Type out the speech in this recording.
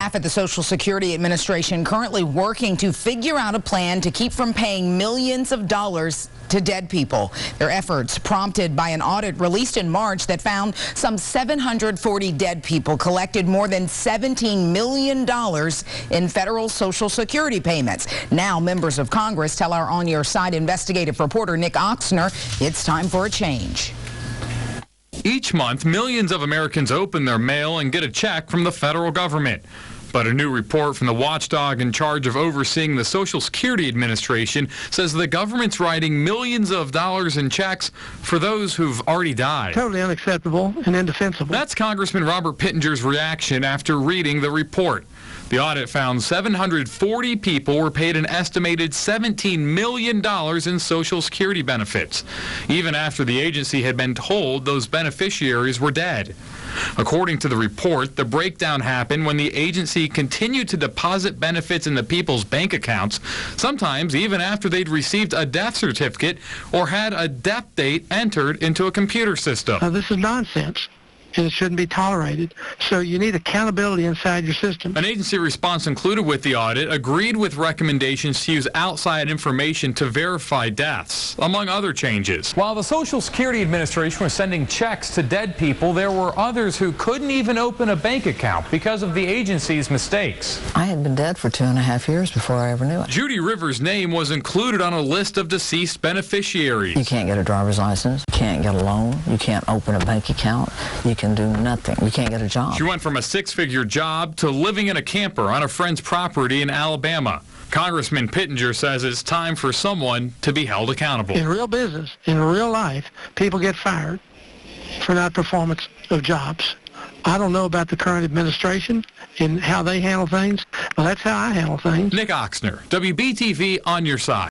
Staff at the Social Security Administration currently working to figure out a plan to keep from paying millions of dollars to dead people. Their efforts prompted by an audit released in March that found some 740 dead people collected more than $17 million in federal Social Security payments. Now members of Congress tell our On Your Side investigative reporter Nick Oxner it's time for a change. Each month, millions of Americans open their mail and get a check from the federal government. But a new report from the watchdog in charge of overseeing the Social Security Administration says the government's writing millions of dollars in checks for those who've already died. Totally unacceptable and indefensible. That's Congressman Robert Pittenger's reaction after reading the report. The audit found 740 people were paid an estimated $17 million in Social Security benefits, even after the agency had been told those beneficiaries were dead. According to the report, the breakdown happened when the agency continued to deposit benefits in the people's bank accounts, sometimes even after they'd received a death certificate or had a death date entered into a computer system. This is nonsense, and it shouldn't be tolerated. So you need accountability inside your system. An agency response included with the audit agreed with recommendations to use outside information to verify deaths, among other changes. While the Social Security Administration was sending checks to dead people, there were others who couldn't even open a bank account because of the agency's mistakes. I had been dead for 2.5 years before I ever knew it. Judy Rivers' name was included on a list of deceased beneficiaries. You can't get a driver's license, you can't get a loan, you can't open a bank account, you can do nothing. You can't get a job. She went from a six-figure job to living in a camper on a friend's property in Alabama. Congressman Pittenger says it's time for someone to be held accountable. In real business, in real life, people get fired for non-performance of jobs. I don't know about the current administration and how they handle things, but that's how I handle things. Nick Oxner, WBTV, On Your Side.